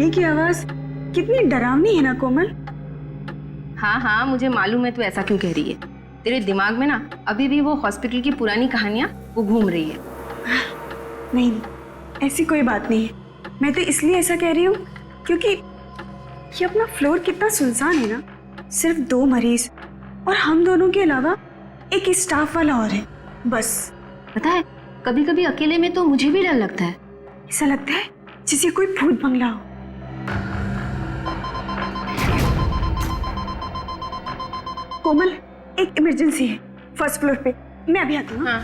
गाड़ी की आवाज कितनी डरावनी है ना कोमल। हाँ हाँ, मुझे मालूम है तू ऐसा क्यों कह रही है। तेरे दिमाग में ना अभी भी वो हॉस्पिटल की पुरानी कहानियां वो घूम रही है। नहीं, ऐसी कोई बात नहीं है। मैं तो इसलिए ऐसा कह रही हूँ क्योंकि ये अपना फ्लोर कितना सुनसान है ना। सिर्फ 2 मरीज और हम दोनों के अलावा एक स्टाफ वाला और है बस। पता है, कभी कभी अकेले में तो मुझे भी डर लगता है। ऐसा लगता है जैसे कोई भूत बंगला हो। कोमल, एक इमरजेंसी है फर्स्ट फ्लोर पे। मैं अभी आती हूँ। हाँ।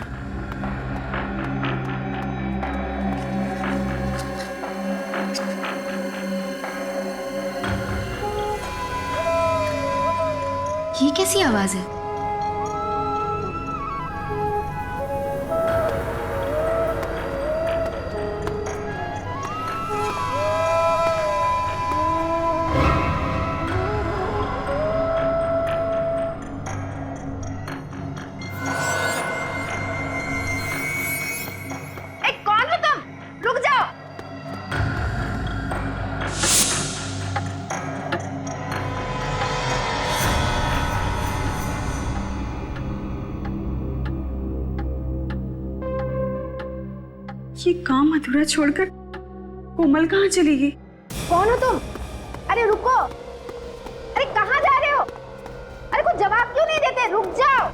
ये कैसी आवाज है? ये काम अधूरा छोड़कर कोमल कहाँ चली गई? कौन हो तुम? अरे रुको, अरे कहाँ जा रहे हो? अरे कुछ जवाब क्यों नहीं देते? रुक जाओ।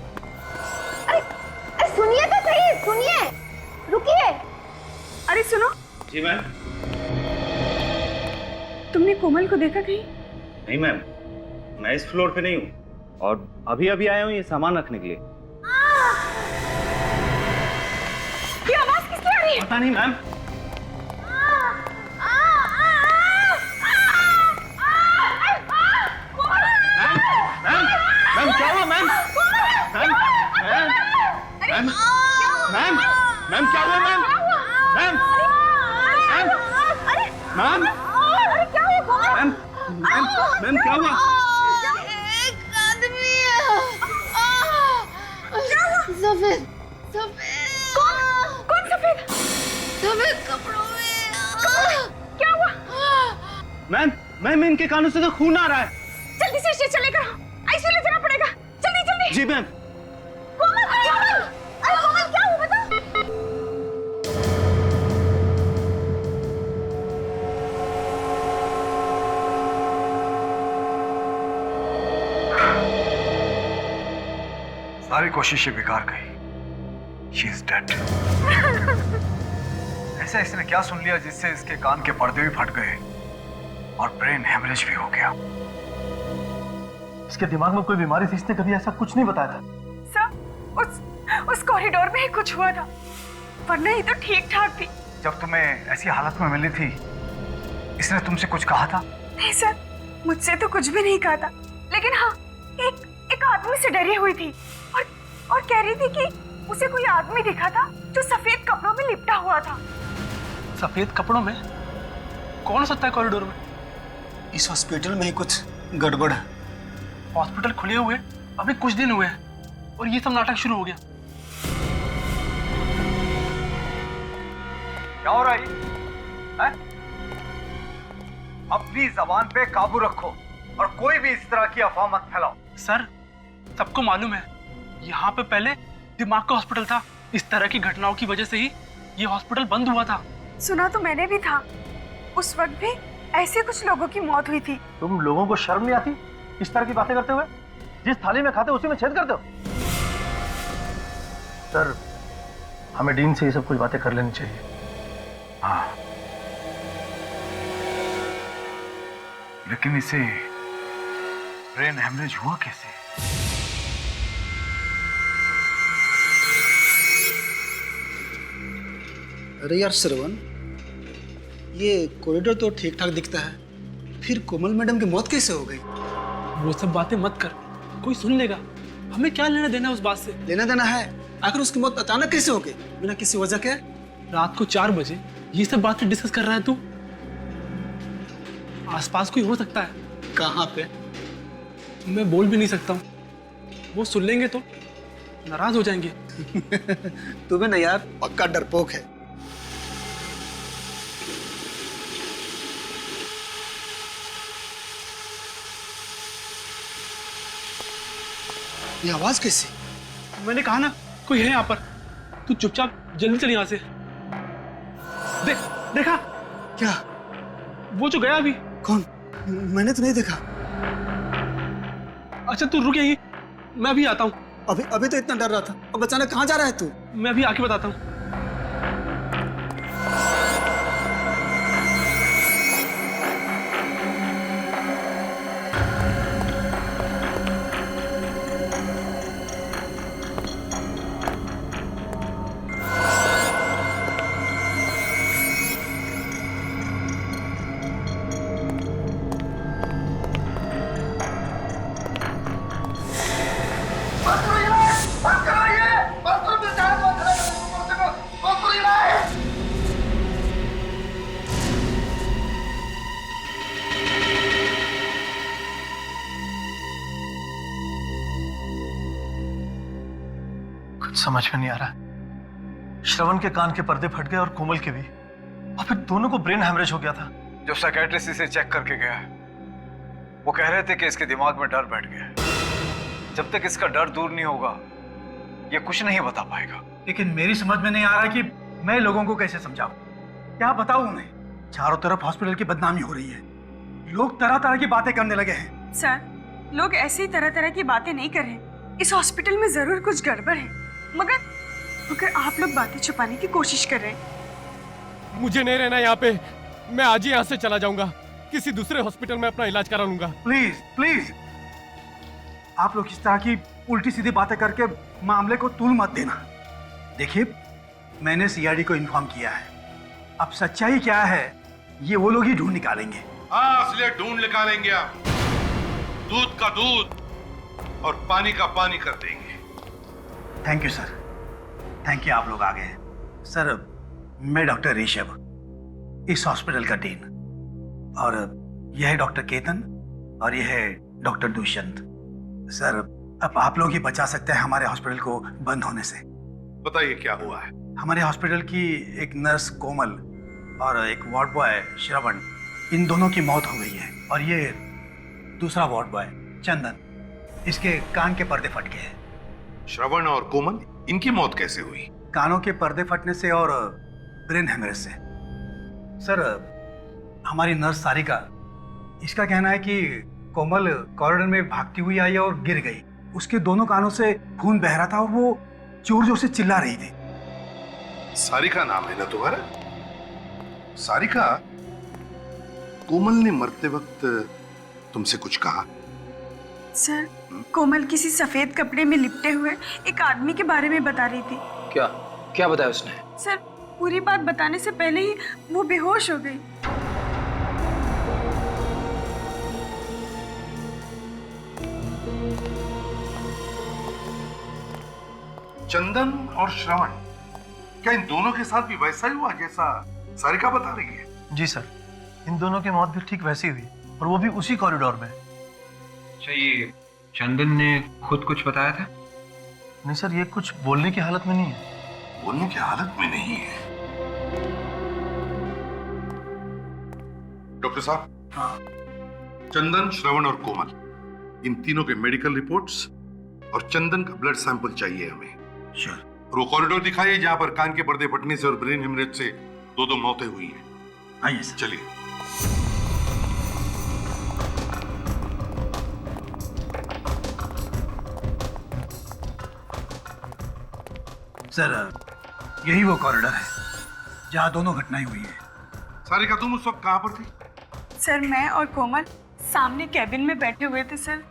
अरे अरे सुनिए तो सही, सुनिए, रुकिए। अरे सुनो। जी मैम। तुमने कोमल को देखा कहीं? नहीं मैम, मैं इस फ्लोर पे नहीं हूँ और अभी अभी आया हूँ ये सामान रखने के लिए। ये आवाज किसकी आ रही है? पता नहीं मैम। मैम क्या हुआ ma'am? Ma'am ma'am ma'am ma'am क्या हुआ ma'am? Ma'am ma'am ma'am ma'am ma'am क्या हुआ? एक आदमी सफेद सफेद। कौन सफेद? सफेद कपड़ों में। क्या हुआ? मैम मैम इनके कानों से तो खून आ रहा है। जल्दी से इसे चले करो, आईसीयू ले जाना पड़ेगा। जल्दी जल्दी। जी मैम। कोमल, अरे कोमल क्या हुआ बता? सारी कोशिशें बेकार गई। She is dead. ऐसा इसने क्या सुन लिया जिससे इसके कान के पर्दे भी फट गए और ब्रेन हेमरेज भी हो गया। इसके दिमाग में कोई बीमारी थी, इसने कभी ऐसा कुछ नहीं बताया था। सर, उस कॉरिडोर में ही कुछ हुआ था, वरना ये तो ठीक ठाक थी। जब तुम्हें ऐसी हालत में मिली थी, इसने तुमसे कुछ कहा था? नहीं सर, मुझसे तो कुछ भी नहीं कहा था, लेकिन हाँ, एक आदमी से डरी हुई थी और कह रही थी कि उसे कोई आदमी दिखा था जो सफेद कपड़ों में लिपटा हुआ था। सफेद कपड़ों में? कौन हो सकता है कॉरिडोर में? इस हॉस्पिटल में ही कुछ गड़बड़ है। हॉस्पिटल खुले हुए अभी कुछ दिन हुए हैं और ये सब नाटक शुरू हो गया। क्या हो रहा है? अपनी जबान पे काबू रखो और कोई भी इस तरह की अफवाह मत फैलाओ। सर, सबको मालूम है यहाँ पे पहले दिमाग का हॉस्पिटल था। इस तरह की घटनाओं की वजह से ही ये हॉस्पिटल बंद हुआ था। सुना तो मैंने भी था, उस वक्त भी ऐसे कुछ लोगों की मौत हुई थी। तुम लोगों को शर्म नहीं आती इस तरह की बातें करते हुए? जिस थाली में खाते हो उसी में छेद करते हो। सर, हमें डीन से ये सब कुछ बातें कर लेनी चाहिए। हाँ, लेकिन इसे ब्रेन हेमरेज हुआ कैसे? अरे यार श्रवण, ये कॉरिडोर तो ठीक ठाक दिखता है, फिर कोमल मैडम की मौत कैसे हो गई? वो सब बातें मत कर, कोई सुन लेगा। हमें क्या लेना देना उस बात से? लेना देना है, आखिर उसकी मौत अचानक कैसे हो गई बिना किसी वजह के? रात को 4 बजे ये सब बातें डिस्कस कर रहा है तू? आसपास कोई हो सकता है। कहाँ पे? मैं बोल भी नहीं सकता हूँ, वो सुन लेंगे तो नाराज हो जाएंगे। तुम्हें ना यार पक्का डरपोक है। ये आवाज कैसी? मैंने कहा ना कोई है यहाँ पर। तू चुपचाप जल्दी चल यहाँ से। देखा क्या? वो जो गया अभी। कौन? मैंने तो नहीं देखा। अच्छा तू रुक यहीं, मैं अभी आता हूँ। अभी अभी तो इतना डर रहा था, अब अचानक कहाँ जा रहा है तू? मैं अभी आके बताता हूँ। समझ में नहीं आ रहा। श्रवण के कान के पर्दे फट गए और कोमल के भी, और फिर दोनों को ब्रेन हैमरेज हो गया था। जो साइकियाट्रिस्ट इसे चेक करके गया है वो कह रहे थे कि इसके दिमाग में डर बैठ गया है। जब तक इसका डर दूर नहीं होगा ये कुछ नहीं बता पाएगा। लेकिन मेरी समझ में नहीं आ रहा कि मैं लोगों को कैसे समझाऊं, क्या बताऊं उन्हें। चारों तरफ हॉस्पिटल की बदनामी हो रही है, लोग तरह तरह की बातें करने लगे हैं। सर, लोग ऐसी तरह तरह की बातें नहीं कर रहे। इस हॉस्पिटल में जरूर कुछ गड़बड़ है, मगर आप लोग बातें छुपाने की कोशिश कर रहे हैं। मुझे नहीं रहना यहाँ पे, मैं आज ही यहाँ से चला जाऊंगा, किसी दूसरे हॉस्पिटल में अपना इलाज करा लूंगा। प्लीज प्लीज, आप लोग इस तरह की उल्टी सीधी बातें करके मामले को तूल मत देना। देखिए, मैंने सीआईडी को इन्फॉर्म किया है, अब सच्चाई क्या है ये वो लोग ही ढूंढ निकालेंगे। हाँ, असलियत ढूंढ निकालेंगे आप। दूध का दूध और पानी का पानी कर देंगे। Thank you sir, thank you, आप लोग आ गए। सर, मैं डॉक्टर ऋषभ, इस हॉस्पिटल का डीन, और यह है डॉक्टर केतन और यह है डॉक्टर दुष्यंत। सर, अब आप लोग ही बचा सकते हैं हमारे हॉस्पिटल को बंद होने से। बताइए क्या हुआ है? हमारे हॉस्पिटल की एक नर्स कोमल और एक वार्ड बॉय श्रवण, इन दोनों की मौत हो गई है। और ये दूसरा वार्ड बॉय चंदन, इसके कान के पर्दे फट गए हैं। श्रवण और कोमल, इनकी मौत कैसे हुई? कानों के पर्दे फटने से और ब्रेन हेमरेज से। सर, हमारी नर्स सारिका, इसका कहना है कि कोमल कॉरिडोर में भागती हुई आई और गिर गई। उसके दोनों कानों से खून बह रहा था और वो जोर जोर से चिल्ला रही थी। सारिका नाम है ना तुम्हारा? सारिका, कोमल ने मरते वक्त तुमसे कुछ कहा? सर, कोमल किसी सफेद कपड़े में लिपटे हुए एक आदमी के बारे में बता रही थी। क्या क्या बताया उसने? सर, पूरी बात बताने से पहले ही वो बेहोश हो गई। चंदन और श्रवण, क्या इन दोनों के साथ भी वैसा ही हुआ जैसा सारिका बता रही है? जी सर, इन दोनों की मौत भी ठीक वैसी हुई, और वो भी उसी कॉरिडोर में। अच्छा, ये चंदन ने खुद कुछ बताया था? नहीं सर, ये कुछ बोलने की हालत में नहीं है। बोलने की हालत में नहीं है? डॉक्टर साहब। हाँ। चंदन, श्रवण और कोमल, इन तीनों के मेडिकल रिपोर्ट्स और चंदन का ब्लड सैंपल चाहिए हमें। श्योर। और वो कॉरिडोर दिखाइए जहां पर कान के पर्दे फटने से और ब्रेन हेमरेज से दो मौतें हुई हैं। आइए सर। चलिए। सर, यही वो कॉरिडोर है जहां दोनों घटनाएं हुई हैं। सारिका, तुम उस वक्त कहां पर थी? सर, मैं और कोमल सामने कैबिन में बैठे हुए थे सर।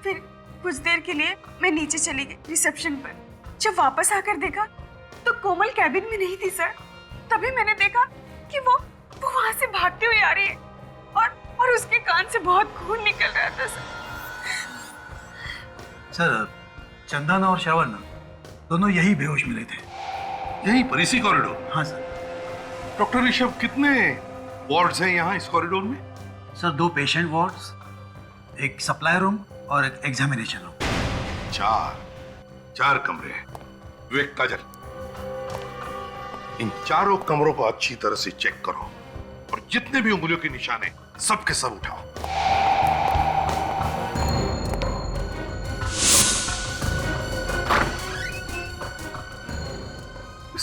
फिर कुछ देर के लिए मैं नीचे चली गई रिसेप्शन पर। जब वापस आकर देखा तो कोमल कैबिन में नहीं थी सर। तभी मैंने देखा कि वो वहां से भागती हुई आ रही है और उसके कान से बहुत खून निकल रहा था सर। सर, चंदन और श्रवण दोनों यही बेहोश मिले थे। यही पर, इसी कॉरिडोर? हाँ सर। डॉक्टर ऋषभ, कितने वार्ड्स हैं यहाँ इस कॉरिडोर में? सर, 2 पेशेंट वार्ड्स, एक सप्लाई रूम और एक एग्जामिनेशन रूम। 4 कमरे हैं। विवेक, काजल, इन चारों कमरों को अच्छी तरह से चेक करो और जितने भी उंगलियों के निशान हैं सबके सब उठाओ।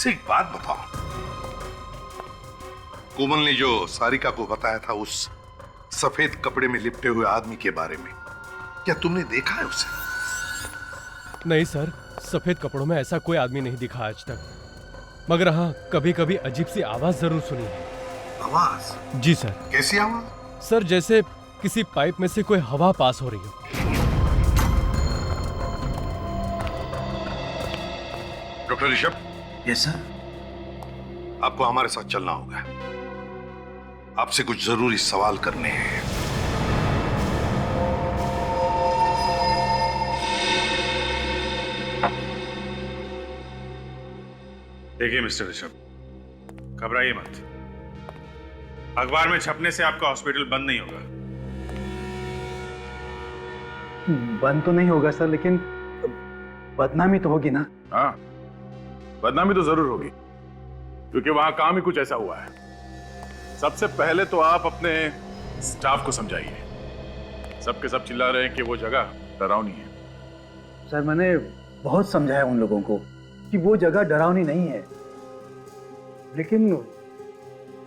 मुझसे एक बात बताओ, कोमल ने जो सारिका को बताया था उस सफेद कपड़े में लिपटे हुए आदमी के बारे में, क्या तुमने देखा है उसे? नहीं सर, सफेद कपड़ों में ऐसा कोई आदमी नहीं दिखा आज तक, मगर हाँ कभी कभी अजीब सी आवाज जरूर सुनी है। आवाज? जी सर। कैसी आवाज? सर जैसे किसी पाइप में से कोई हवा पास हो रही हो। डॉक्टर ऋषभ। Yes sir. आपको हमारे साथ चलना होगा, आपसे कुछ जरूरी सवाल करने हैं। देखिए मिस्टर ऋषभ, घबराइए मत। अखबार में छपने से आपका हॉस्पिटल बंद नहीं होगा। बंद तो नहीं होगा सर, लेकिन बदनामी तो होगी ना। हाँ, बदनामी तो जरूर होगी, क्योंकि वहां काम ही कुछ ऐसा हुआ है। सबसे पहले तो आप अपने स्टाफ को समझाइए। सबके सब चिल्ला रहे हैं कि वो जगह डरावनी है। सर मैंने बहुत समझाया उन लोगों को कि वो जगह डरावनी नहीं है, लेकिन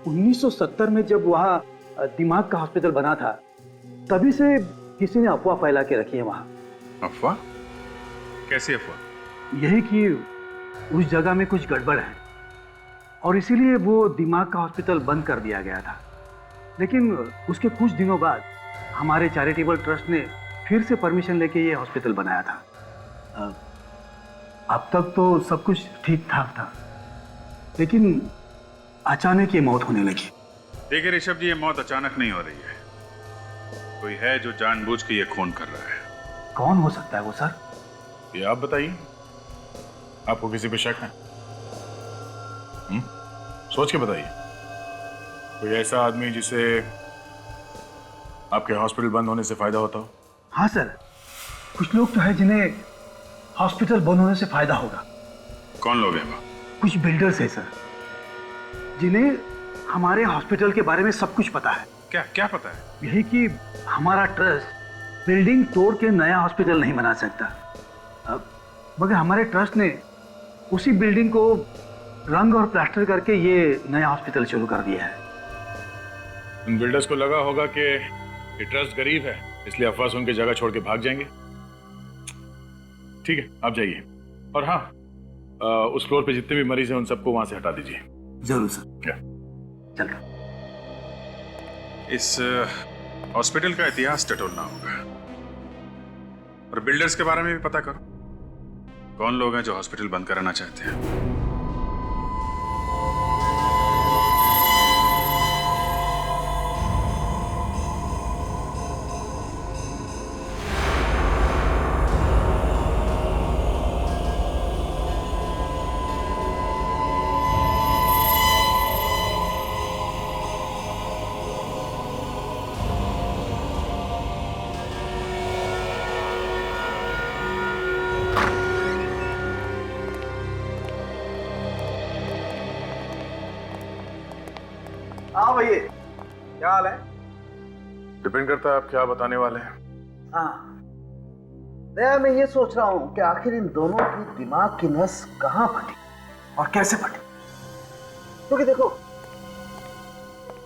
1970 में जब वहाँ दिमाग का हॉस्पिटल बना था, तभी से किसी ने अफवाह फैला के रखी है वहाँ। अफवाह? कैसी अफवाह? यही कि उस जगह में कुछ गड़बड़ है और इसीलिए वो दिमाग का हॉस्पिटल बंद कर दिया गया था। लेकिन उसके कुछ दिनों बाद हमारे चैरिटेबल ट्रस्ट ने फिर से परमिशन लेके ये हॉस्पिटल बनाया था। अब तक तो सब कुछ ठीक ठाक था, लेकिन अचानक ये मौत होने लगी। देखिए ऋषभ जी, ये मौत अचानक नहीं हो रही है। कोई है जो जानबूझ के ये खून कर रहा है। कौन हो सकता है वो सर? ये आप बताइए, आपको किसी पे शक है? सोच के बताइए। कोई ऐसा आदमी जिसे आपके हॉस्पिटल बंद होने से फायदा होता हो? हाँ सर, कुछ लोग तो है जिन्हें हॉस्पिटल बंद होने से फायदा होगा। कौन लोग हैं वो? कुछ बिल्डर्स हैं सर, जिन्हें हमारे हॉस्पिटल के बारे में सब कुछ पता है। क्या क्या पता है? यही कि हमारा ट्रस्ट बिल्डिंग तोड़ के नया हॉस्पिटल नहीं बना सकता। मगर हमारे ट्रस्ट ने उसी बिल्डिंग को रंग और प्लास्टर करके ये नया हॉस्पिटल शुरू कर दिया है। उन बिल्डर्स को लगा होगा कि ये ट्रस्ट गरीब है, इसलिए अफवाह सुन के जगह छोड़ के भाग जाएंगे। ठीक है, आप जाइए। और हाँ, उस फ्लोर पे जितने भी मरीज हैं उन सबको वहां से हटा दीजिए। जरूर सर। क्या? चल। इस हॉस्पिटल का इतिहास टटोलना होगा और बिल्डर्स के बारे में भी पता करो। कौन लोग हैं जो हॉस्पिटल बंद कराना चाहते हैं? हाँ भैया, क्या हाल है? डिपेंड करता है आप क्या बताने वाले हैं। हाँ, मैं ये सोच रहा हूँ कि आखिर इन दोनों की दिमाग की नस कहाँ फटी और कैसे फटी। क्योंकि देखो,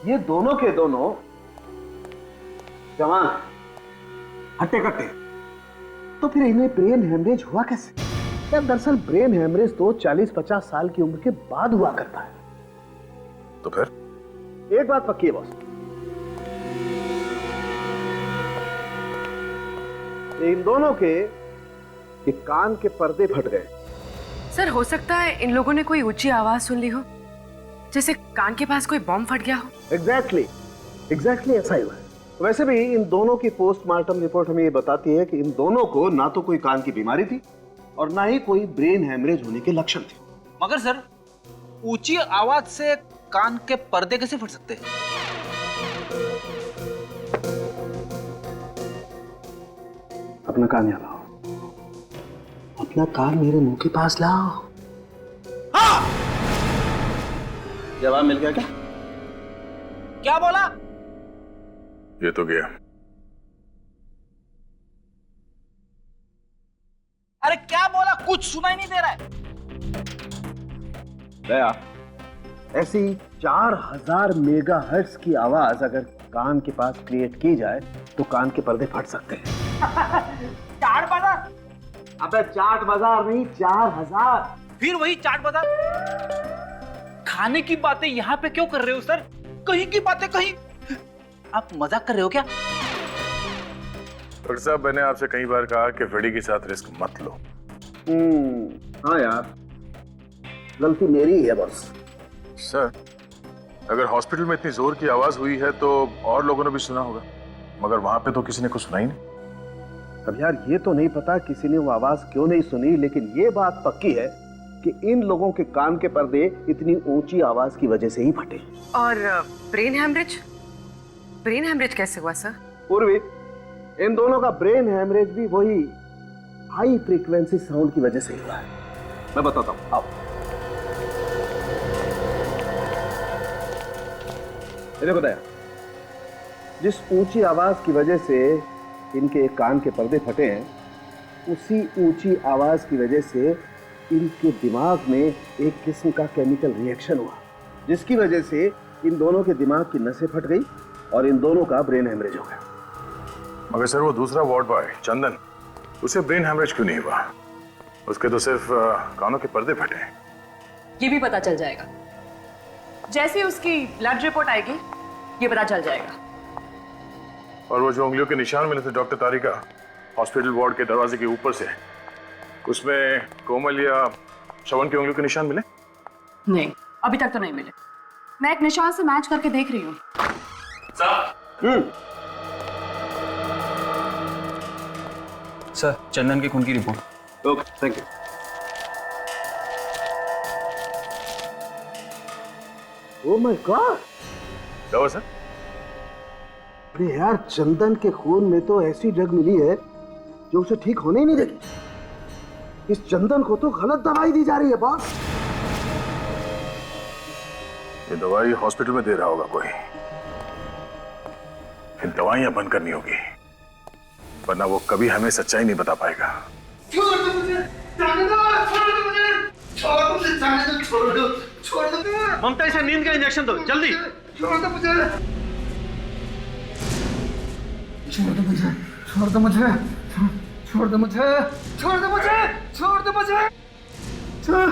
ये दोनों के दोनों जवान हट्टे कट्टे, तो फिर इन्हें ब्रेन हेमरेज हुआ कैसे? यार दरअसल ब्रेन हेमरेज तो 40-50 साल की उम्र के बाद हुआ करता है। तो फिर एक बात पक्की है बॉस, इन दोनों के ये कान के पर्दे फट गए। सर हो सकता है इन लोगों ने कोई ऊंची आवाज सुन ली हो, जैसे कान के पास कोई बॉम्ब फट गया हो। एग्जैक्टली ऐसा ही हुआ है। वैसे भी इन दोनों की पोस्टमार्टम रिपोर्ट हमें ये बताती है कि इन दोनों को ना तो कोई कान की बीमारी थी और ना ही कोई ब्रेन हेमरेज होने के लक्षण थे। मगर सर, ऊंची आवाज से कान के पर्दे कैसे फट सकते हैं? अपना कान यहाँ लाओ, अपना कान मेरे मुंह के पास लाओ। हाँ! जवाब मिल गया क्या? क्या बोला? ये तो गया। अरे क्या बोला? कुछ सुनाई नहीं दे रहा है। दया, ऐसी 4000 मेगाहर्ट्ज की आवाज अगर कान के पास क्रिएट की जाए तो कान के पर्दे फट सकते हैं। चाट बाजार? अबे चाट बाजार नहीं, 4000। फिर वही चाट बाजार। खाने की बातें यहाँ पे क्यों कर रहे हो सर? कहीं की बातें कहीं। आप मजाक कर रहे हो क्या? डॉक्टर साहब, मैंने आपसे कई बार कहा कि फ्रेडी के साथ रिस्क मत लो। हाँ यार, गलती मेरी ही है बस। सर, अगर हॉस्पिटल में इतनी जोर की आवाज हुई है तो और लोगों ने भी सुना होगा, मगर वहां पे तो किसी ने कुछ सुना ही नहीं। अब यार ये तो नहीं पता किसी ने वो आवाज क्यों नहीं सुनी, लेकिन ये बात पक्की है कि इन लोगों के कान के पर्दे इतनी ऊंची आवाज की वजह से ही फटे। और ब्रेन हैमरेज? ब्रेन हैमरेज कैसे हुआ सर? पूर्वी, इन दोनों का ब्रेन हैमरेज भी वही हाई फ्रीक्वेंसी साउंड की वजह से हुआ है। मैं बताता हूं, आओ। मैंने बताया, जिस ऊंची आवाज की वजह से इनके कान के पर्दे फटे हैं, उसी ऊंची आवाज की वजह से इनके दिमाग में एक किस्म का केमिकल रिएक्शन हुआ, जिसकी वजह से इन दोनों के दिमाग की नसें फट गई और इन दोनों का ब्रेन हैमरेज हो गया। मगर सर, वो दूसरा वार्ड बॉय चंदन, उसे ब्रेन हैमरेज क्यों नहीं हुआ? उसके तो सिर्फ कानों के पर्दे फटे हैं। ये भी पता चल जाएगा। जैसे ही उसकी ब्लड रिपोर्ट आएगी ये पता चल जाएगा। और वो जो उंगलियों के निशान मिले थे डॉक्टर तारिका हॉस्पिटल वार्ड के दरवाजे के ऊपर से, उसमें कोमल या श्रवण की उंगलियों के निशान मिले? नहीं, अभी तक तो नहीं मिले। मैं एक निशान से मैच करके देख रही हूँ। सर, चंदन के खून की report. Okay, thank you. Oh my God, क्या हुआ सर? अरे यार, चंदन के खून में तो ऐसी ड्रग मिली है जो उसे ठीक होने ही नहीं देगी। इस चंदन को तो गलत दवाई दी जा रही है बॉस। ये दवाई हॉस्पिटल में दे रहा होगा कोई। फिर दवाइयां बंद करनी होगी, वरना वो कभी हमें सच्चाई नहीं बता पाएगा। छोड़ दो मुझे, जाने दो, छोड़ दो मुझे, छोड़ दो मुझे, जाने दो, छोड़ दो, छोड़ दो। ममता, इसे नींद का इंजेक्शन दो जल्दी। छोड़ दो मुझे, छोड़ दो मुझे, छोड़ दो मुझे, छोड़ दो मुझे, छोड़ दो मुझे, छोड़ दो मुझे, छोड़।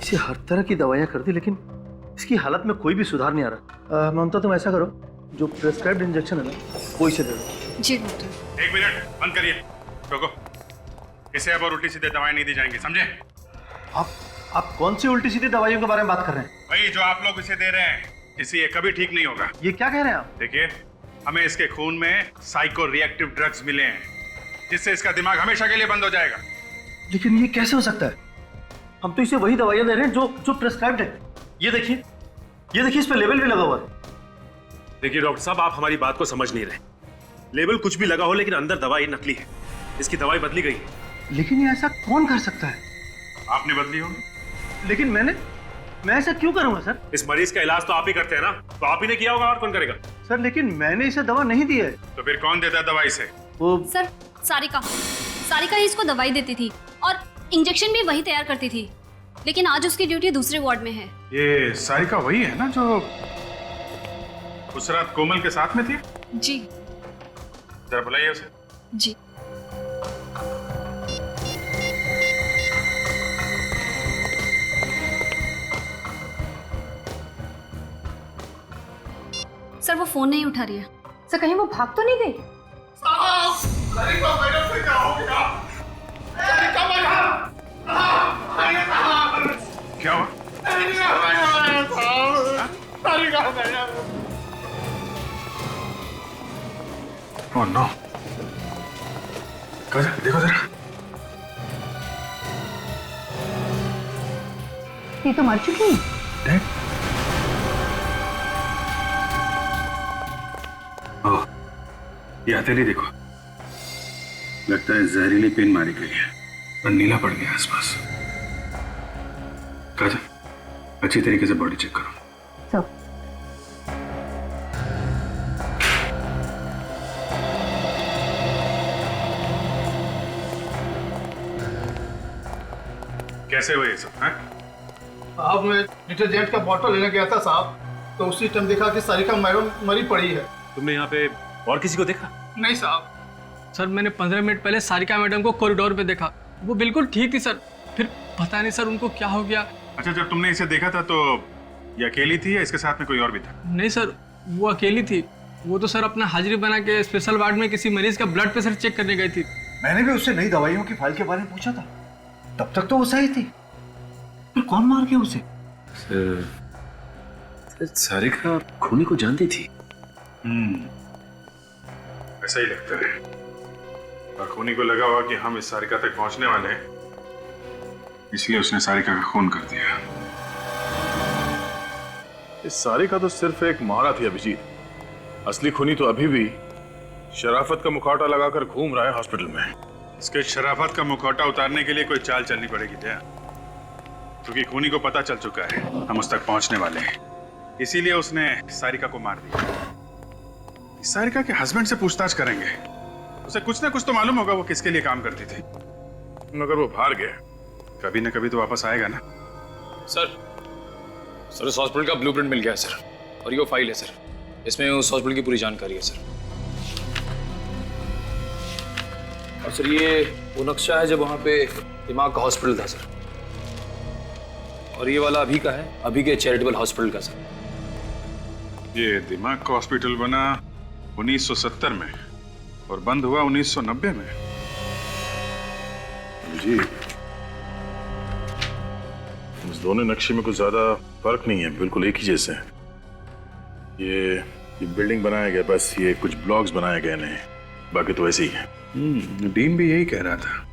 इसे हर तरह की दवाइयां कर दी, लेकिन इसकी हालत में कोई भी सुधार नहीं आ रहा। ममता, तुम ऐसा करो, जो प्रेस्क्राइब्ड इंजेक्शन है ना, वो इसे दे दो। जी डॉक्टर। 1 मिनट, बंद करिए, रोको। इसे अब और उल्टी सीधे दवाएं नहीं दी जाएंगी, समझे? आप कौन सी उल्टी सीधी दवाइयों के बारे में बात कर रहे हैं? वही जो आप लोग इसे दे रहे हैं, इससे ये कभी ठीक नहीं होगा। ये क्या कह रहे हैं आप? देखिए, हमें इसके खून में साइको रिएक्टिव ड्रग्स मिले हैं, जिससे इसका दिमाग हमेशा के लिए बंद हो जाएगा। लेकिन ये कैसे हो सकता है? हम तो इसे वही दवाइयां दे रहे हैं जो प्रेस्क्राइब्ड है। ये देखिए, इस पे लेबल भी लगा हुआ है। देखिए डॉक्टर साहब, आप हमारी बात को समझ नहीं रहे। लेबल कुछ भी लगा हो, लेकिन अंदर दवाई नकली है। इसकी दवाई बदली गई है। लेकिन ये ऐसा कौन कर सकता है? आपने बदली होगी। लेकिन मैं ऐसा क्यों करूंगा सर? इस मरीज का इलाज तो आप ही करते हैं ना, तो आप ही ने किया होगा, और कौन करेगा? सर, लेकिन मैंने इसे दवा नहीं दी है। तो फिर कौन देता है दवाई से? वो सर, सारिका ही इसको दवाई देती थी और इंजेक्शन भी वही तैयार करती थी, लेकिन आज उसकी ड्यूटी दूसरे वार्ड में है। ये सारिका वही है ना जो उस रात कोमल के साथ में थी? जी। जरा बुलाइए उसे। जी। सर, वो फोन नहीं उठा रही है। सर, कहीं वो भाग तो नहीं गई? सारिका मैडम से क्या हो गया? सारिका मैडम, क्या हुआ? सारिका मैडम। ओह नो, देखो जरा। ये तो मर चुकी है। ओह, ये हथेली देखो, लगता है जहरीली पिन मारी गई है और नीला पड़ गया आसपास। काजल, अच्छी तरीके से बॉडी चेक करो। कैसे हुए ये सब? हैं? साहब मैं डिटर्जेंट का बॉटल लेने गया था साहब, तो उसी टाइम देखा कि सारिका मैडम मरी पड़ी है। तुमने यहाँ पे और किसी को देखा? नहीं साहब, सर मैंने 15 मिनट पहले सारिका मैडम को कॉरिडोर पे देखा, वो बिल्कुल ठीक थी सर। फिर पता नहीं सर उनको क्या हो गया। अच्छा, जब तुमने इसे देखा था तो ये अकेली थी या इसके साथ में कोई और भी था? नहीं सर, वो अकेली थी। वो तो सर अपना हाजिरी बना के स्पेशल वार्ड में किसी मरीज का ब्लड प्रेशर चेक करने गई थी। मैंने भी उससे नई दवाइयों की फाइल के बारे में पूछा था, तब तक तो वो सही थी। फिर कौन मार गया उसे? सारिका खूनी को जानती थी। ऐसा ही लगता है। और खूनी को लगा हुआ कि हम इस सारिका तक पहुंचने वाले हैं, इसलिए उसने सारिका का खून कर दिया। इस सारिका तो सिर्फ एक मोहरा थी अभिजीत। असली खूनी तो अभी भी शराफत का मुखौटा लगाकर घूम रहा है हॉस्पिटल में। इसके शराफत का मुखौटा उतारने के लिए कोई चाल चलनी पड़ेगी दया, क्योंकि खूनी को पता चल चुका है हम उस तक पहुंचने वाले हैं, इसीलिए उसने सारिका को मार दिया। सारिका के हस्बैंड से पूछताछ करेंगे, उसे कुछ ना कुछ तो मालूम होगा वो किसके लिए काम करती थी। मगर वो भाग गया, कभी ना कभी तो वापस आएगा ना। सर इस हॉस्पिटल का ब्लूप्रिंट मिल गया है सर, और ये फाइल है सर, इसमें उस हॉस्पिटल की पूरी जानकारी है सर। और सर ये वो नक्शा है जब वहाँ पे दिमाग का हॉस्पिटल था सर, और ये वाला अभी का है, अभी के चैरिटेबल हॉस्पिटल का सर। ये दिमाग का हॉस्पिटल बना 1970 में और बंद हुआ 1990 में। जी, इस दोनों नक्शे में कुछ ज्यादा फर्क नहीं है, बिल्कुल एक ही जैसे हैं। ये बिल्डिंग बनाया गया, बस ये कुछ ब्लॉक्स बनाए गए नहीं, बाकी तो वैसे ही है। डीन भी यही कह रहा था।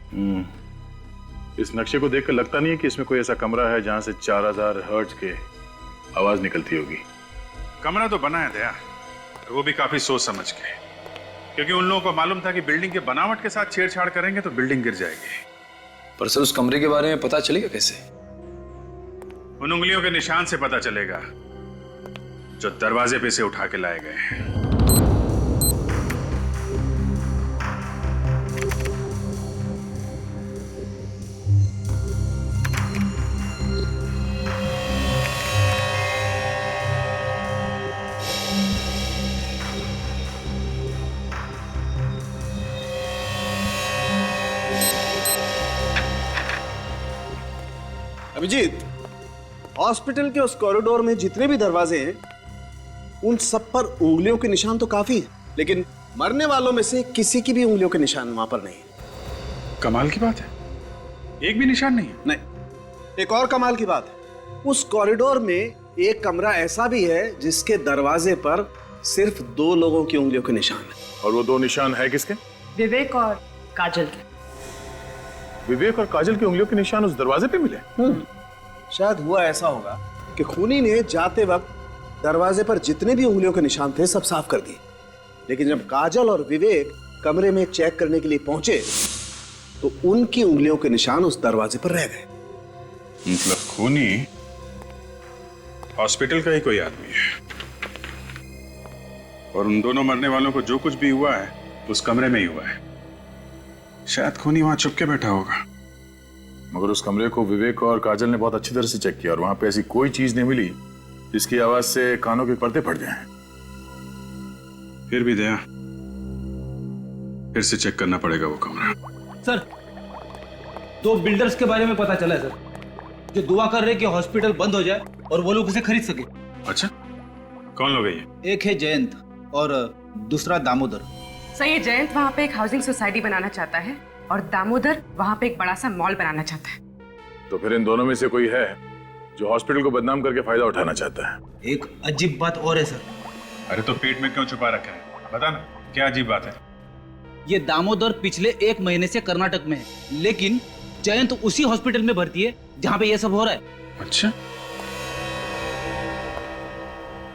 इस नक्शे को देखकर लगता नहीं है कि इसमें कोई ऐसा कमरा है जहां से 4000 हर्ट्ज के आवाज निकलती होगी। कमरा तो बना है दया, वो भी काफी सोच समझ के, क्योंकि उन लोगों को मालूम था कि बिल्डिंग के बनावट के साथ छेड़छाड़ करेंगे तो बिल्डिंग गिर जाएगी। पर सर उस कमरे के बारे में पता चलेगा कैसे? उन उंगलियों के निशान से पता चलेगा जो दरवाजे पे से उठा के लाए गए हैं। अभिजीत, हॉस्पिटल के उस कॉरिडोर में जितने भी दरवाजे हैं उन सब पर उंगलियों के निशान तो काफी है, लेकिन मरने वालों में से किसी की भी उंगलियों के निशान वहां पर नहीं है। कमाल की बात है, एक भी निशान नहीं है। नहीं, एक और कमाल की बात है, उस कॉरिडोर में एक कमरा ऐसा भी है जिसके दरवाजे पर सिर्फ 2 लोगों की उंगलियों के निशान है। और वो 2 निशान है किसके? विवेक और काजल के। विवेक और काजल की उंगलियों के निशान उस दरवाजे पे मिले? शायद हुआ ऐसा होगा कि खूनी ने जाते वक्त दरवाजे पर जितने भी उंगलियों के निशान थे सब साफ कर दिए, लेकिन जब काजल और विवेक कमरे में चेक करने के लिए पहुंचे तो उनकी उंगलियों के निशान उस दरवाजे पर रह गए। मतलब खूनी हॉस्पिटल का ही कोई आदमी है, और उन दोनों मरने वालों को जो कुछ भी हुआ है उस कमरे में ही हुआ है। शायद खूनी वहां छुप के बैठा होगा, मगर उस कमरे को विवेक और काजल ने बहुत अच्छी तरह से चेक किया और वहां पे ऐसी कोई चीज नहीं मिली जिसकी आवाज से कानों के पर्दे फट जाएं। फिर भी दया, फिर से चेक करना पड़ेगा वो कमरा। सर 2 बिल्डर्स के बारे में पता चला है सर, जो दुआ कर रहे कि हॉस्पिटल बंद हो जाए और वो लोग उसे खरीद सके। अच्छा, कौन लोग है ये? एक है जयंत और दूसरा दामोदर। सर ये जयंत वहाँ पे एक हाउसिंग सोसाइटी बनाना चाहता है और दामोदर वहाँ पे एक बड़ा सा मॉल बनाना चाहता है। तो फिर इन दोनों में से कोई है जो हॉस्पिटल को बदनाम करके फायदा उठाना चाहता है। एक अजीब बात और है सर। अरे तो पेट में क्यों छुपा रखा है, बता ना क्या अजीब बात है? ये दामोदर पिछले 1 महीने से कर्नाटक में है, लेकिन जयंत उसी हॉस्पिटल में भर्ती है जहाँ पे ये सब हो रहा है। अच्छा,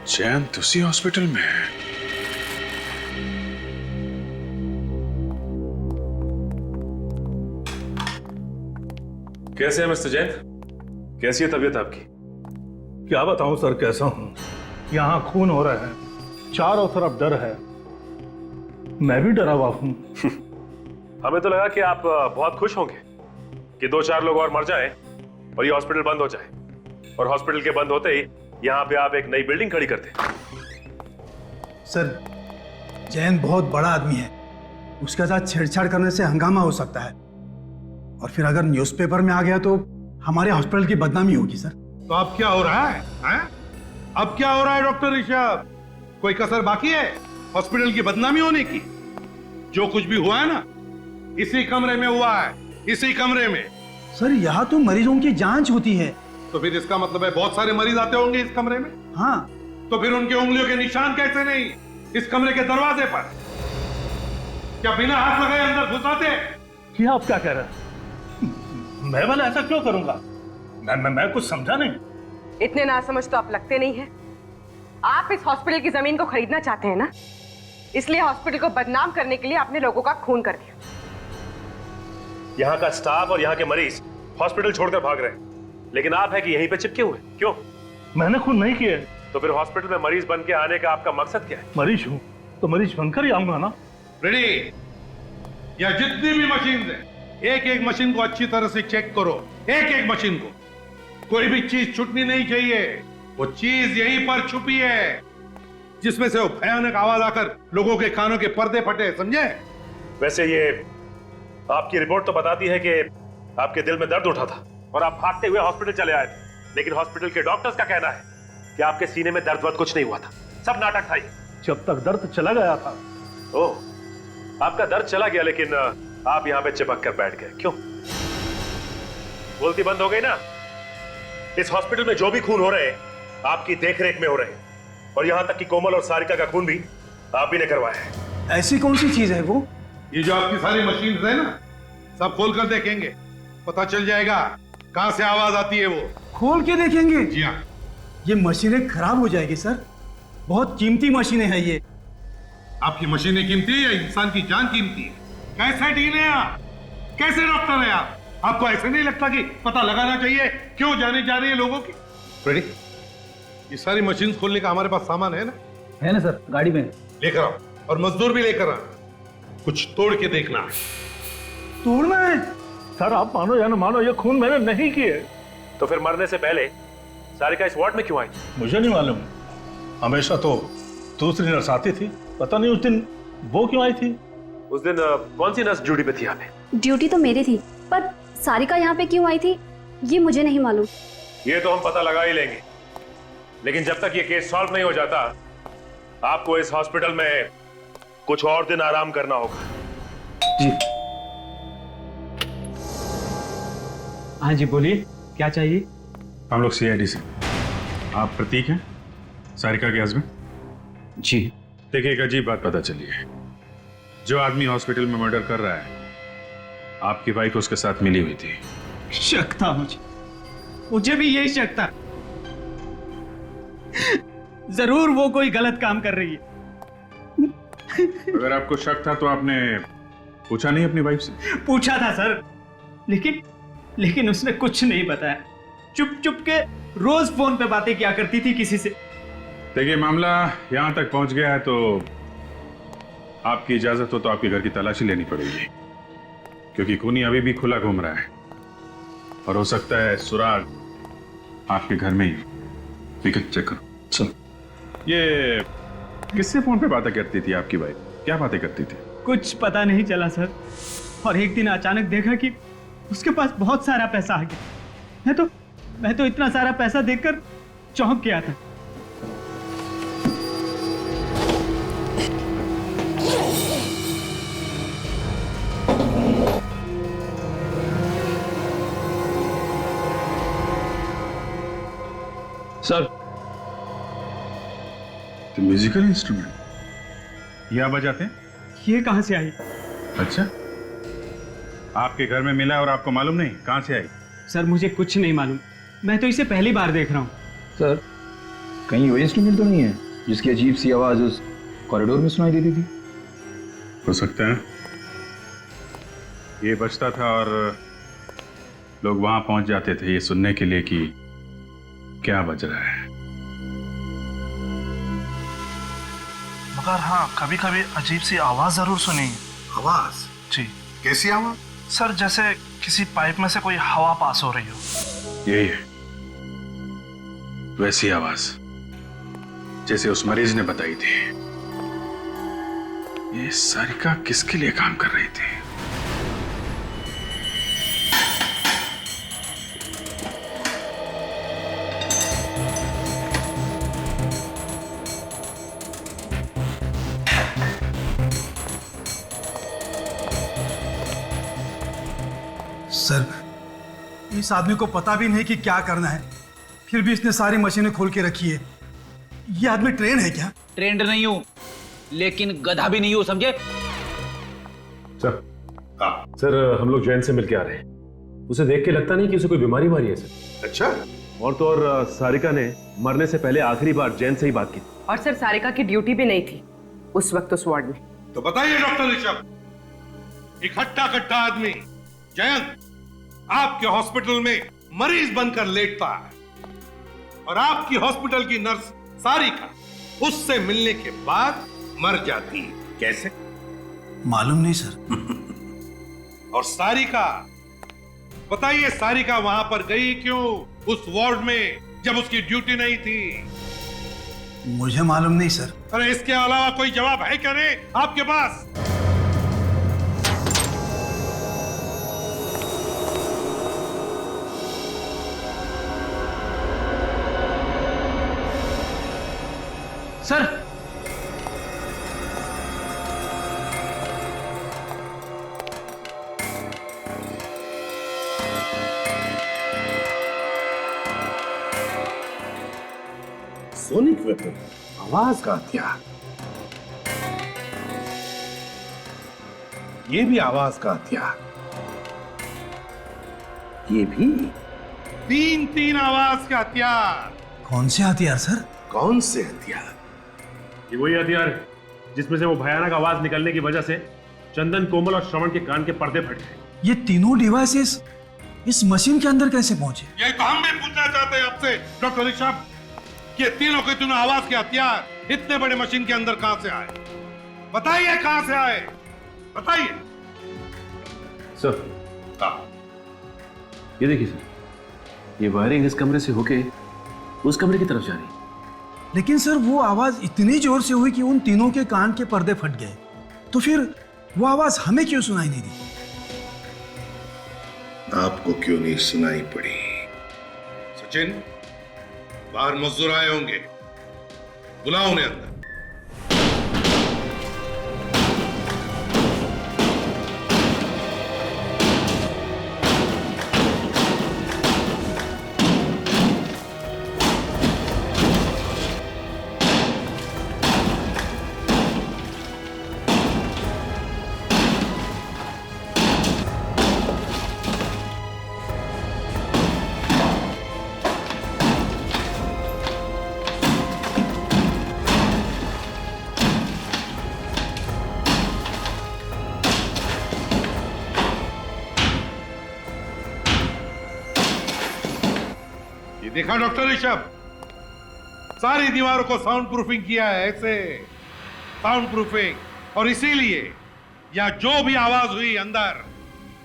जयंत उसी हॉस्पिटल में है। कैसे हैं मिस्टर जैन? कैसी है तबीयत आपकी? क्या बताऊं सर कैसा हूं। यहाँ खून हो रहा है, चारों तरफ डर है, मैं भी डरा हुआ हूं। हमें तो लगा कि आप बहुत खुश होंगे कि 2-4 लोग और मर जाए और ये हॉस्पिटल बंद हो जाए, और हॉस्पिटल के बंद होते ही यहाँ पे आप एक नई बिल्डिंग खड़ी करते। सर, जैन बहुत बड़ा आदमी है, उसके साथ छेड़छाड़ करने से हंगामा हो सकता है, और फिर अगर न्यूज़पेपर में आ गया तो हमारे हॉस्पिटल की बदनामी होगी सर। तो अब क्या हो रहा है, हैं? अब क्या हो रहा है डॉक्टर ऋषभ? कोई कसर बाकी है हॉस्पिटल की बदनामी होने की? जो कुछ भी हुआ है ना, इसी कमरे में हुआ है, इसी कमरे में। सर, यहाँ तो मरीजों की जांच होती है। तो फिर इसका मतलब है बहुत सारे मरीज आते होंगे इस कमरे में? हाँ। तो फिर उनकी उंगलियों के निशान कैसे नहीं इस कमरे के दरवाजे पर? क्या बिना हाथ लगाए अंदर घुस आते? ये आप क्या कह रहे हैं? मैं भला ऐसा क्यों करूंगा? मैं कुछ समझा नहीं। इतने नासमझ तो आप लगते नहीं हैं। आप इस हॉस्पिटल की जमीन को खरीदना चाहते हैं ना, इसलिए हॉस्पिटल को बदनाम करने के लिए आपने लोगों का खून कर दिया। यहाँ का स्टाफ और यहाँ के मरीज हॉस्पिटल छोड़कर भाग रहे हैं, लेकिन आप है कि यहीं पे चिपके हुए। क्यों? मैंने खून नहीं किया। तो फिर हॉस्पिटल में मरीज बन के आने का आपका मकसद क्या है? मरीज हूँ तो मरीज बनकर ही आऊंगा ना। रेडी? या जितनी भी मशीन है, एक एक मशीन को अच्छी तरह से चेक करो, एक एक मशीन को। कोई भी चीज छूटनी नहीं चाहिए। वो चीज यहीं पर छुपी है, जिसमें से वो भयानक आवाज आकर लोगों के कानों के पर्दे फटे, समझे? वैसे ये आपकी रिपोर्ट तो बताती है कि आपके दिल में दर्द उठा था और आप भागते हुए हॉस्पिटल चले आए थे, लेकिन हॉस्पिटल के डॉक्टर्स का कहना है कि आपके सीने में दर्द वर्द कुछ नहीं हुआ था, सब नाटक था। जब तक दर्द चला गया था। ओह, आपका दर्द चला गया, लेकिन आप यहाँ पे चिपक कर बैठ गए। क्यों? बोलती बंद हो गई ना? इस हॉस्पिटल में जो भी खून हो रहे हैं आपकी देखरेख में हो रहे हैं, और यहाँ तक कि कोमल और सारिका का खून भी आप ही ने करवाया है। ऐसी कौन सी चीज है वो? ये जो आपकी सारी मशीन है ना, सब खोल कर देखेंगे, पता चल जाएगा कहां से आवाज आती है। वो खोल के देखेंगे? जी हाँ। ये मशीनें खराब हो जाएगी सर, बहुत कीमती मशीनें हैं ये। आपकी मशीनें कीमती है या इंसान की जान कीमती है? कैसे डील है आप? कैसे डॉक्टर है आप? आपको ऐसे नहीं लगता कि पता लगाना चाहिए क्यों जाने जा रही है लोगों की? रेडी? ये सारी मशीन खोलने का हमारे पास सामान है ना? है ना सर, गाड़ी में लेकर आओ, और मजदूर भी लेकर आओ। कुछ तोड़ के देखना है। तोड़ना है? सर आप मानो या ना मानो, ये खून मैंने नहीं किए। तो फिर मरने से पहले सारिका इस वार्ड में क्यों आई? मुझे नहीं मालूम। हमेशा तो दूसरी नर्स आती थी, पता नहीं उस दिन वो क्यों आई थी। उस दिन कौन सी नर्स ड्यूटी पे थी यहाँ पे? ड्यूटी तो मेरी थी, पर सारिका यहाँ पे क्यों आई थी ये मुझे नहीं मालूम। ये तो हम पता लगा ही लेंगे, लेकिन जब तक ये केस सॉल्व नहीं हो जाता आपको इस हॉस्पिटल में कुछ और दिन आराम करना होगा। जी हाँ जी, बोलिए क्या चाहिए? हम लोग सीआईडी से। आप प्रतीक हैं, सारिका के हस्बैंड? जी। देखिए, एक अजीब बात पता चली है। जो आदमी हॉस्पिटल में मर्डर कर रहा है, आपकी वाइफ उसके साथ मिली हुई थी। शक था मुझे भी यही शक था। जरूर वो कोई गलत काम कर रही है। अगर आपको शक था तो आपने पूछा नहीं अपनी वाइफ से? पूछा था सर, लेकिन उसने कुछ नहीं बताया। चुप चुप के रोज फोन पे बातें किया करती थी किसी से। देखिए, मामला यहां तक पहुंच गया है तो आपकी इजाजत हो तो आपके घर की तलाशी लेनी पड़ेगी, क्योंकि खूनी अभी भी खुला घूम रहा है और हो सकता है सुराग आपके घर में ही। ठीक है, चेक करो। चलो। ये किससे फोन पे बातें करती थी आपकी वाइफ? क्या बातें करती थी? कुछ पता नहीं चला सर, और एक दिन अचानक देखा कि उसके पास बहुत सारा पैसा आ गया। मैं तो इतना सारा पैसा देखकर चौंक गया था। सर, तो म्यूजिकल इंस्ट्रूमेंट ये बजाते हैं? ये कहां से आई? अच्छा, आपके घर में मिला और आपको मालूम नहीं? कहां से आई? सर मुझे कुछ नहीं मालूम, मैं तो इसे पहली बार देख रहा हूँ। सर, कहीं वो इंस्ट्रूमेंट तो नहीं है जिसकी अजीब सी आवाज उस कॉरिडोर में सुनाई देती थी? हो सकता है ये बजता था और लोग वहां पहुंच जाते थे ये सुनने के लिए कि क्या बज रहा है। मगर हाँ, कभी कभी अजीब सी आवाज जरूर सुनी। आवाज? जी। कैसी आवाज? सर जैसे किसी पाइप में से कोई हवा पास हो रही हो। यही है, वैसी आवाज जैसे उस मरीज ने बताई थी। ये सारिका किसके लिए काम कर रही थी? सर, इस आदमी को पता भी नहीं कि क्या करना है, फिर भी इसने सारी मशीनें खोल के रखी है। ये आदमी ट्रेन है क्या? ट्रेंड नहीं हूं, लेकिन गधा भी नहीं हूं, समझे? सर हम लोग जैन से मिलके आ रहे हैं। उसे देख के लगता नहीं कि उसे कोई बीमारी मारी है सर। अच्छा, और तो और सारिका ने मरने से पहले आखिरी बार जैन से ही बात की। और सर सारिका की ड्यूटी भी नहीं थी उस वक्त उस वार्ड में। तो बताइए डॉक्टर ऋषभ, इकट्ठा कट्ठा आदमी जयंत आपके हॉस्पिटल में मरीज बनकर लेटता है और आपकी हॉस्पिटल की नर्स सारिका उससे मिलने के बाद मर जाती है। कैसे? मालूम नहीं सर। और सारिका, बताइए सारिका वहां पर गई क्यों उस वार्ड में जब उसकी ड्यूटी नहीं थी? मुझे मालूम नहीं सर। अरे इसके अलावा कोई जवाब है क्या नहीं आपके पास? सर, सोनिक वेपन, आवाज का हथियार। ये भी आवाज का हथियार, ये भी तीन आवाज का हथियार। कौन से हथियार सर? कौन से हथियार? ये वही हथियार है जिसमें से वो भयानक आवाज निकलने की वजह से चंदन, कोमल और श्रवण के कान के पर्दे फट गए। ये तीनों डिवाइसेस इस मशीन के अंदर कैसे पहुंचे? यही तो हम भी पूछना चाहते हैं आपसे डॉक्टर ऋषभ, कि तीनों के तीनों आवाज के हथियार इतने बड़े मशीन के अंदर कहां से आए? बताइए कहां से आए, बताइए। सर, ये देखिए सर, ये वायरिंग इस कमरे से होके उस कमरे की तरफ जा रही है। लेकिन सर वो आवाज इतनी जोर से हुई कि उन तीनों के कान के पर्दे फट गए, तो फिर वो आवाज हमें क्यों सुनाई नहीं दी? आपको क्यों नहीं सुनाई पड़ी? सचिन, बाहर मजदूर आए होंगे, बुलाओ उन्हें अंदर। देखा डॉक्टर ऋषभ, सारी दीवारों को साउंड प्रूफिंग किया है, ऐसे साउंड प्रूफिंग। और इसीलिए या जो भी आवाज हुई अंदर,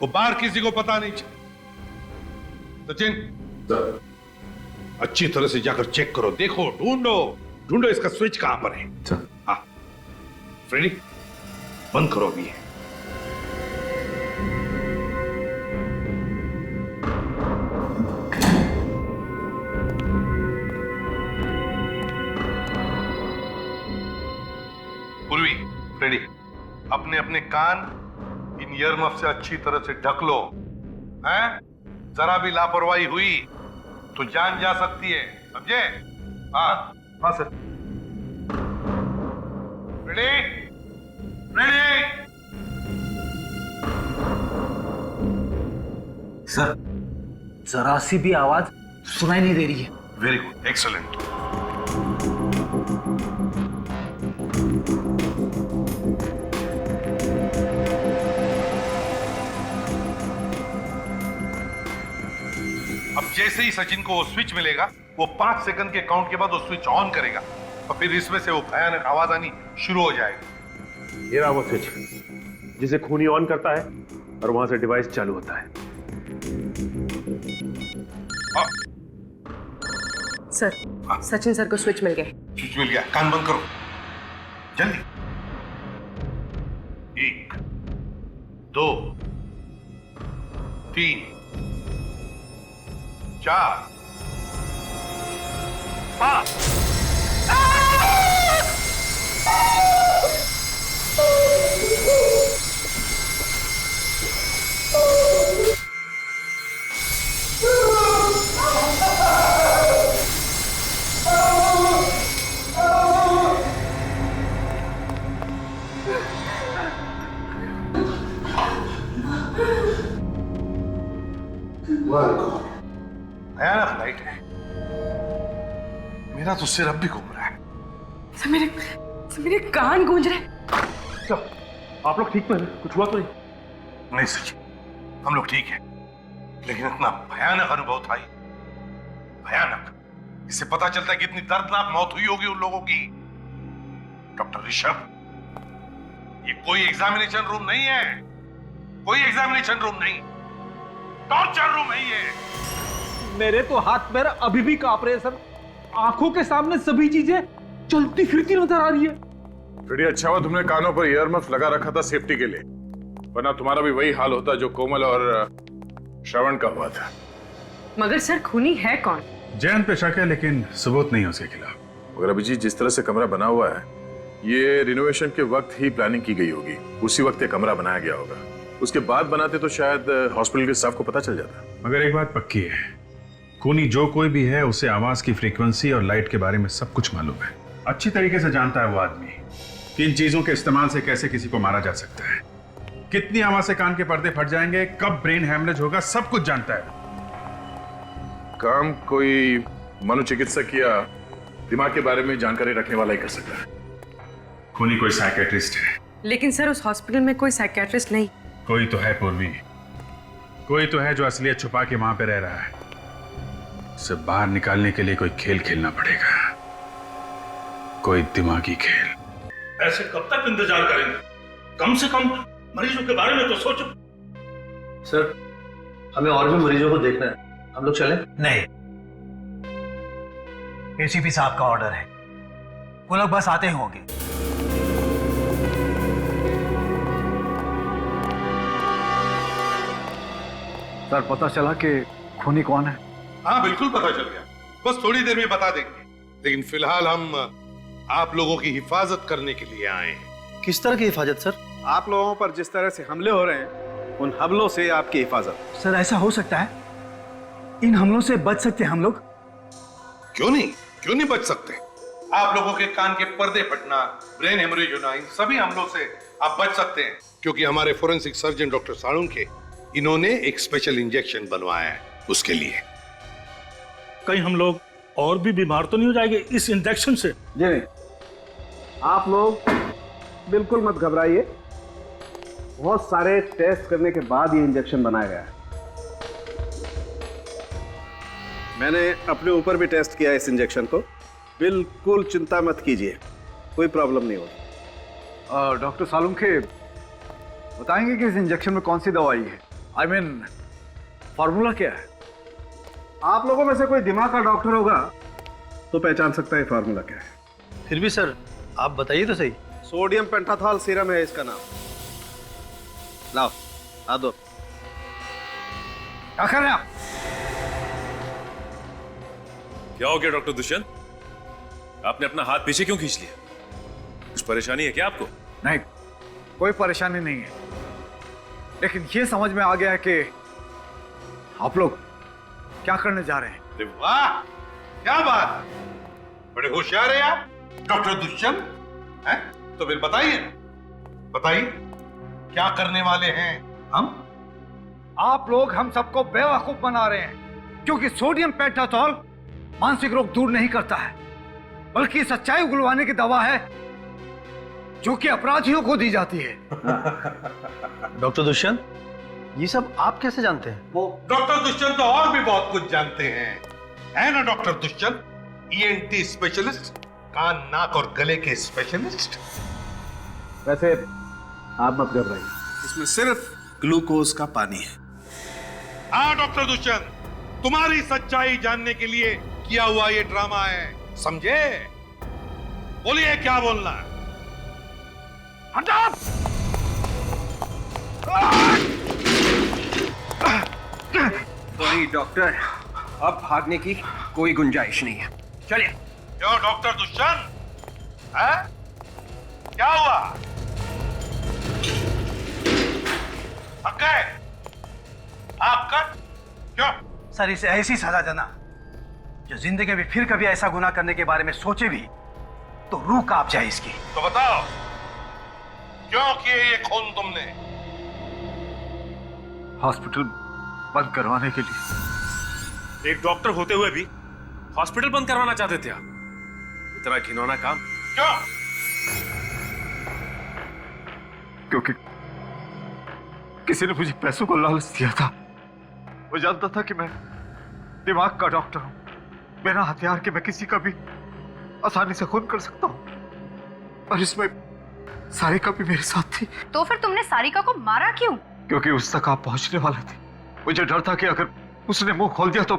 वो बाहर किसी को पता नहीं चला। सचिन, अच्छी तरह से जाकर चेक करो, देखो, ढूंढो इसका स्विच कहां पर है। हाँ, फ्रेडी, बंद करो अभी। पूर्वी, फ्रेडी, अपने अपने कान इन ईयरमफ से अच्छी तरह से ढक लो, हैं? जरा भी लापरवाही हुई तो जान जा सकती है, समझे? हाँ हाँ सर। Freddy, Freddy. सर, जरा सी भी आवाज सुनाई नहीं दे रही है। Very good, excellent. अब जैसे ही सचिन को वो स्विच मिलेगा, वो 5 सेकंड के काउंट के बाद वो स्विच ऑन करेगा और फिर इसमें से वो भयानक आवाज आनी शुरू हो जाएगी। ये रहा वो स्विच जिसे खूनी ऑन करता है और वहां से डिवाइस चालू होता है। सर, सचिन सर को स्विच मिल गया। स्विच मिल गया, कान बंद करो जल्दी। 1 2 3 4 5। भयानक लाइट है, मेरा तो सिर अब भी घूम रहा है। सर मेरे कान गूंज रहे। क्या आप लोग ठीक में हैं? कुछ हुआ तो नहीं? नहीं सचिन, हम लोग ठीक हैं, लेकिन इतना भयानक अनुभव था, भयानक। इससे पता चलता है कि इतनी दर्दनाक मौत हुई होगी उन लोगों की। डॉक्टर ऋषभ, ये कोई एग्जामिनेशन रूम नहीं है, कोई एग्जामिनेशन रूम नहीं, टॉर्चर रूम है ये। मेरे तो हाथ पैर अभी भी कांप रहे हैं सर। आंखों के सामने सभी चीजें चलती फिरती नजर आ रही है। फ्रेडी, अच्छा हुआ तुमने कानों पर ईयरमफ्स लगा रखा था सेफ्टी के लिए, वरना तुम्हारा भी वही हाल होता जो कोमल और श्रवण का हुआ था। मगर सर खूनी है कौन? जैन पे शक है, लेकिन सबूत नहीं है उसके खिलाफ। मगर अभिजीत, जिस तरह से कमरा बना हुआ है, ये रिनोवेशन के वक्त ही प्लानिंग की गई होगी। उसी वक्त ये कमरा बनाया गया होगा। उसके बाद बनाते तो शायद हॉस्पिटल के स्टाफ को पता चल जाता। मगर एक बात पक्की है, खूनी जो कोई भी है उसे आवाज की फ्रीक्वेंसी और लाइट के बारे में सब कुछ मालूम है। अच्छी तरीके से जानता है वो आदमी कि इन चीजों के इस्तेमाल से कैसे किसी को मारा जा सकता है, कितनी आवाज से कान के पर्दे फट जाएंगे, कब ब्रेन हैमरेज होगा, सब कुछ जानता है। काम कोई मनोचिकित्सक या दिमाग के बारे में जानकारी रखने वाला ही कर सकता है। खूनी कोई साइकेट्रिस्ट है। लेकिन सर उस हॉस्पिटल में कोई साइकियाट्रिस्ट नहीं। कोई तो है पूर्वी, कोई तो है जो असलियत छुपा के वहां पे रह रहा है। उसे बाहर निकालने के लिए कोई खेल खेलना पड़ेगा, कोई दिमागी खेल। ऐसे कब तक इंतजार करेंगे? कम से कम मरीजों के बारे में तो सोचो। सर, हमें और भी मरीजों को देखना है, हम लोग चलें? नहीं, एसीपी साहब का ऑर्डर है, वो लोग बस आते ही होंगे। सर, पता चला कि खूनी कौन है? हाँ बिल्कुल पता चल गया, बस थोड़ी देर में बता देंगे। लेकिन फिलहाल हम आप लोगों की हिफाजत करने के लिए आए हैं। किस तरह की हिफाजत सर? आप लोगों पर जिस तरह से हमले हो रहे हैं, उन हमलों से आपकी हिफाजत। सर, ऐसा हो सकता है, इन हमलों से बच सकते हैं हम लोग? क्यों नहीं बच सकते? आप लोगों के कान के पर्दे फटना, ब्रेन हेमरेज होना, इन सभी हमलों से आप बच सकते हैं, क्योंकि हमारे फोरेंसिक सर्जन डॉक्टर साळुंखे इन्होंने एक स्पेशल इंजेक्शन बनवाया है उसके लिए। कहीं हम लोग और भी बीमार तो नहीं हो जाएंगे इस इंजेक्शन से? जी नहीं, आप लोग बिल्कुल मत घबराइए। बहुत सारे टेस्ट करने के बाद ये इंजेक्शन बनाया गया है। मैंने अपने ऊपर भी टेस्ट किया इस इंजेक्शन को, बिल्कुल चिंता मत कीजिए, कोई प्रॉब्लम नहीं होगी। डॉक्टर साळुंखे, बताएंगे कि इस इंजेक्शन में कौन सी दवाई है? I mean, फॉर्मूला क्या है? आप लोगों में से कोई दिमाग का डॉक्टर होगा तो पहचान सकता है फार्मूला क्या है। फिर भी सर, आप बताइए तो सही। सोडियम पेंटाथॉल सीरम है इसका नाम। लाओ, आ दो। क्या कर रहे हैं आप? क्या हो गया डॉक्टर दुष्यंत? आपने अपना हाथ पीछे क्यों खींच लिया? कुछ परेशानी है क्या आपको? नहीं, कोई परेशानी नहीं है, लेकिन ये समझ में आ गया है कि आप लोग क्या करने जा रहे हैं। अरे वाह, क्या बात, बड़े होशियार हैं आप डॉक्टर दुष्यंत। हैं? तो फिर बताइए क्या करने वाले हैं हम? आप लोग हम सबको बेवकूफ बना रहे हैं, क्योंकि सोडियम पेंटाथॉल मानसिक रोग दूर नहीं करता है, बल्कि सच्चाई उगलवाने की दवा है जो कि अपराधियों को दी जाती है। डॉक्टर दुष्यंत, ये सब आप कैसे जानते हैं? वो डॉक्टर दुष्यंत तो और भी बहुत कुछ जानते हैं, है ना डॉक्टर दुष्यंत? ENT स्पेशलिस्ट, कान नाक और गले के स्पेशलिस्ट। वैसे आप मत घबराइए, इसमें सिर्फ ग्लूकोज का पानी है, हाँ डॉक्टर दुष्यंत, तुम्हारी सच्चाई जानने के लिए किया हुआ ये ड्रामा है, समझे? बोलिए क्या बोलना है? सॉरी डॉक्टर, अब भागने की कोई गुंजाइश नहीं है, चलिए। क्यों डॉक्टर दुष्यंत, है? क्या हुआ? थक गए? आप कर? क्यों? सर इसे ऐसी सजा देना जो जिंदगी में फिर कभी ऐसा गुनाह करने के बारे में सोचे भी तो रूह कांप जाए इसकी। तो बताओ क्यों किए ये खून तुमने? हॉस्पिटल बंद करवाने के लिए। एक डॉक्टर होते हुए भी हॉस्पिटल बंद करवाना चाहते थे आप? इतना घिनौना काम क्यों? क्योंकि किसी ने मुझे पैसों को लालच दिया था। वो जानता था कि मैं दिमाग का डॉक्टर हूं, बिना हथियार के मैं किसी का भी आसानी से खून कर सकता हूं। और इसमें सारिका भी मेरे साथ थी। तो फिर तुमने सारिका को मारा क्यों? क्योंकि उस तक आप पहुंचने वाले थे। मुझे डर था कि अगर उसने मुंह खोल दिया तो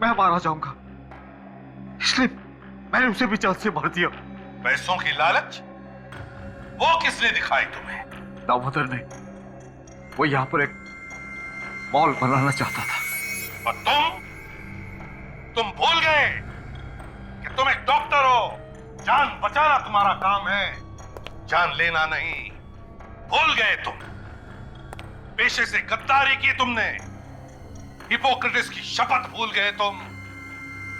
मैं मारा जाऊंगा, इसलिए मैंने उसे भी जान से मार दिया। पैसों की लालच वो किसने दिखाई तुम्हें? दामोदर ने। वो यहां पर एक मॉल बनाना चाहता था। और तुम भूल गए कि तुम एक डॉक्टर हो। जान बचाना तुम्हारा काम है, जान लेना नहीं। भूल गए तुम। पेशे से गद्दारी की तुमने, हिपोक्रेटिस की शपथ भूल गए तुम।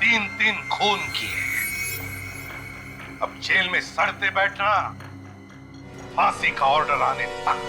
3-3 खून किए। अब जेल में सड़ते बैठना, फांसी का ऑर्डर आने तक।